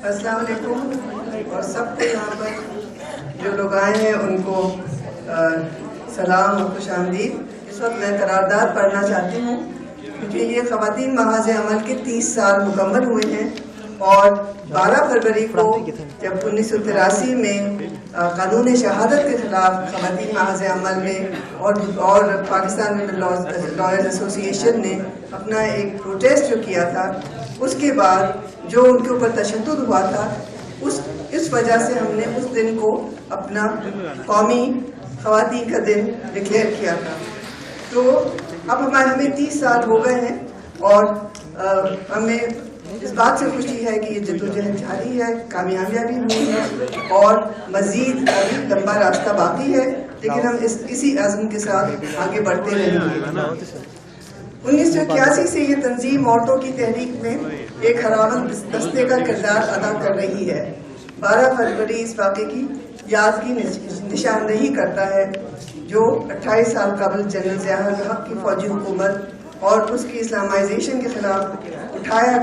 السلام علیکم اور سب کو یہاں پر جو لوگ آئے ہیں ان کو سلام اور خوش آمدید۔ اس وقت میں قرارداد پڑھنا چاہتی ہوں کیونکہ یہ خواتین محاذ عمل کے 30 سال مکمل ہوئے ہیں اور 12 فروری کو جب 1983 میں قانون شہادت کے خلاف خواتین محاذ عمل میں اور پاکستان میں لائرز ایسوسی ایشن نے اپنا ایک پروٹیسٹ جو کیا تھا، اس کے بعد جو ان کے اوپر تشدد ہوا تھا، اس وجہ سے ہم نے اس دن کو اپنا قومی خواتین کا دن ڈکلیئر کیا تھا۔ تو اب ہمیں 30 سال ہو گئے ہیں اور ہمیں اس بات سے خوشی ہے کہ یہ جدوجہد جاری ہے، کامیابیاں بھی ہوئی ہیں اور مزید ابھی لمبا راستہ باقی ہے، لیکن ہم اسی عزم کے ساتھ آگے بڑھتے رہیں گے۔ 1981 سے یہ تنظیم عورتوں کی تحریک میں ایک حراوت دستے کا کردار ادا کر رہی ہے۔ 12 فروری اس واقعے کی یاد کی نشاندہی کرتا ہے جو 28 سال قبل جنرل ضیاء الحق کی فوجی حکومت اور اس کی اسلامائزیشن کے خلاف اٹھایا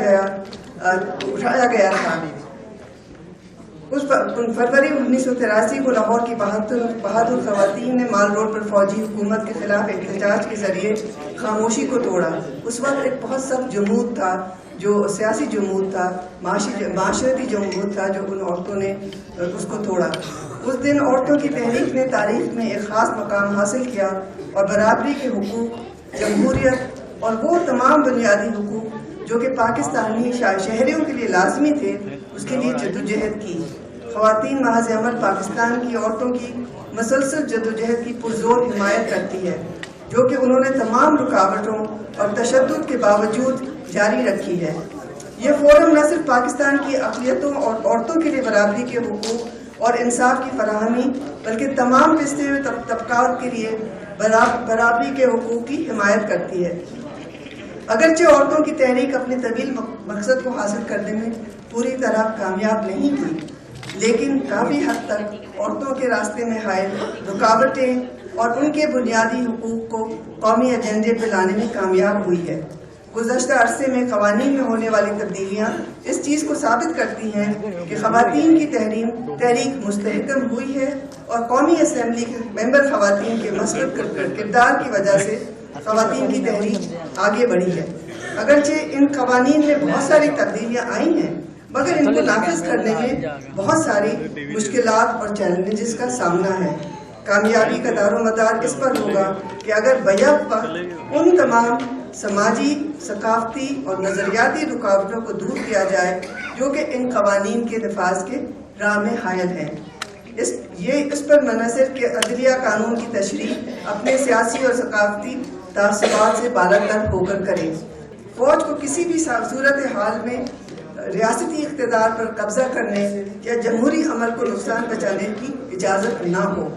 گیا تھا۔ اس فروری 1983 کو لاہور کی بہادر خواتین نے مال روڈ پر فوجی حکومت کے خلاف احتجاج کے ذریعے خاموشی کو توڑا۔ اس وقت ایک بہت سخت جمود تھا، جو سیاسی جمود تھا، معاشرتی جمود تھا، جو ان عورتوں نے اس کو توڑا۔ اس دن عورتوں کی تحریک نے تاریخ میں ایک خاص مقام حاصل کیا اور برابری کے حقوق، جمہوریت اور وہ تمام بنیادی حقوق جو کہ پاکستانی شہریوں کے لیے لازمی تھے، اس کے لیے جدوجہد کی۔ خواتین محاذ عمل پاکستان کی عورتوں کی مسلسل جدوجہد کی پرزور حمایت کرتی ہے، جو کہ انہوں نے تمام رکاوٹوں اور تشدد کے باوجود جاری رکھی ہے۔ یہ فورم نہ صرف پاکستان کی اقلیتوں اور عورتوں کے لیے برابری کے حقوق اور انصاف کی فراہمی، بلکہ تمام پستے ہوئے طبقات کے لیے برابری کے حقوق کی حمایت کرتی ہے۔ اگرچہ عورتوں کی تحریک اپنے طویل مقصد کو حاصل کرنے میں پوری طرح کامیاب نہیں کی، لیکن کافی حد تک عورتوں کے راستے میں حائل رکاوٹیں اور ان کے بنیادی حقوق کو قومی ایجنڈے پہ لانے میں کامیاب ہوئی ہے۔ گزشتہ عرصے میں قوانین میں ہونے والی تبدیلیاں اس چیز کو ثابت کرتی ہیں کہ خواتین کی تحریک مستحکم ہوئی ہے اور قومی اسمبلی کے ممبر خواتین کے مثبت کردار کی وجہ سے خواتین کی تحریک آگے بڑھی ہے۔ اگرچہ ان قوانین میں بہت ساری تبدیلیاں آئی ہیں، مگر ان کو نافذ کرنے میں بہت ساری مشکلات اور چیلنجز کا سامنا ہے۔ کامیابی کا دار و مدار اس پر ہوگا کہ اگر بیک وقت ان تمام سماجی، ثقافتی اور نظریاتی رکاوٹوں کو دور کیا جائے جو کہ ان قوانین کے نفاذ کے راہ میں حائل ہیں۔ اس پر منحصر کہ عدلیہ قانون کی تشریح اپنے سیاسی اور ثقافتی تعصبات سے بالاتر ہو کر کرے۔ فوج کو کسی بھی صورت حال میں ریاستی اقتدار پر قبضہ کرنے یا جمہوری عمل کو نقصان پہنچانے کی اجازت نہ ہو۔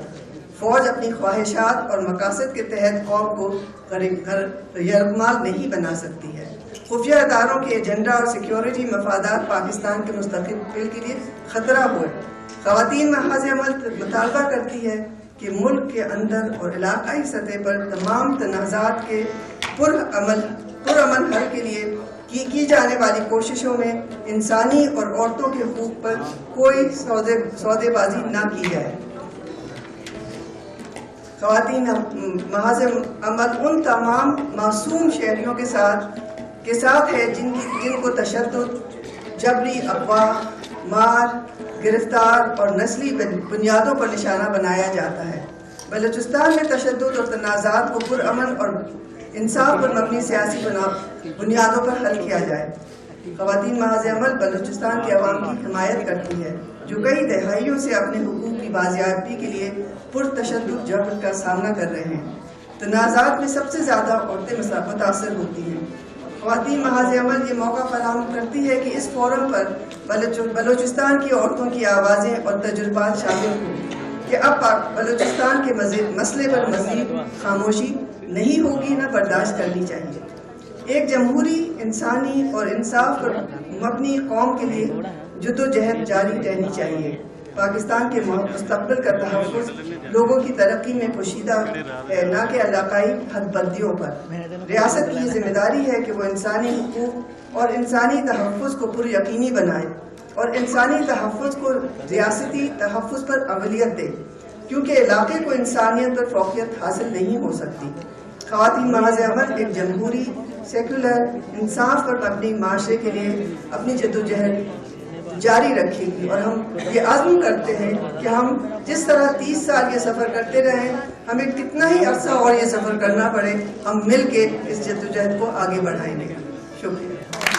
فوج اپنی خواہشات اور مقاصد کے تحت قوم کو یرغمال نہیں بنا سکتی ہے۔ خفیہ اداروں کے ایجنڈا اور سیکیورٹی مفادات پاکستان کے مستقبل کے لیے خطرہ ہوئے۔ خواتین محاذ عمل مطالبہ کرتی ہے کہ ملک کے اندر اور علاقائی سطح پر تمام تنازعات کے پرامن حل کے لیے کی جانے والی کوششوں میں انسانی اور عورتوں کے حقوق پر کوئی سودے بازی نہ کی جائے۔ خواتین محاذ عمل ان تمام معصوم شہریوں کے ساتھ ہے جن کو تشدد، جبری اغوا، مار، گرفتار اور نسلی بنیادوں پر نشانہ بنایا جاتا ہے۔ بلوچستان میں تشدد اور تنازعات کو پرامن اور انصاف پر مبنی سیاسی بنیادوں پر حل کیا جائے۔ خواتین محاذ عمل بلوچستان کے عوام کی حمایت کرتی ہے جو کئی دہائیوں سے اپنے حقوق کی بازیابی کے لیے پرتشدد جبر کا سامنا کر رہے ہیں۔ تنازعات میں سب سے زیادہ عورتیں متاثر ہوتی ہیں۔ خواتین محاذ عمل یہ موقع فراہم کرتی ہے کہ اس فورم پر بلوچستان کی عورتوں کی آوازیں اور تجربات شامل ہوں کہ اب بلوچستان کے مسئلے پر مزید خاموشی نہیں ہوگی، نہ برداشت کرنی چاہیے۔ ایک جمہوری، انسانی اور انصاف پر مبنی قوم کے لیے جدوجہد جاری رہنی چاہیے۔ پاکستان کے مستقبل کا تحفظ لوگوں کی ترقی میں پوشیدہ ہے، نہ کہ علاقائی حد بندیوں پر۔ ریاست کی یہ ذمہ داری ہے کہ وہ انسانی حقوق اور انسانی تحفظ کو پر یقینی بنائے۔ اور انسانی تحفظ کو ریاستی تحفظ پر اولویت دے، کیونکہ علاقے کو انسانیت اور فوقیت حاصل نہیں ہو سکتی۔ خواتین محاذ عمل ایک جمہوری، سیکولر، انصاف پر مبنی معاشرے کے لیے اپنی جدوجہد جاری رکھے گی، اور ہم یہ عزم کرتے ہیں کہ ہم جس طرح 30 سال یہ سفر کرتے رہے، ہمیں کتنا ہی عرصہ اور یہ سفر کرنا پڑے، ہم مل کے اس جدوجہد کو آگے بڑھائیں گے۔ شکریہ۔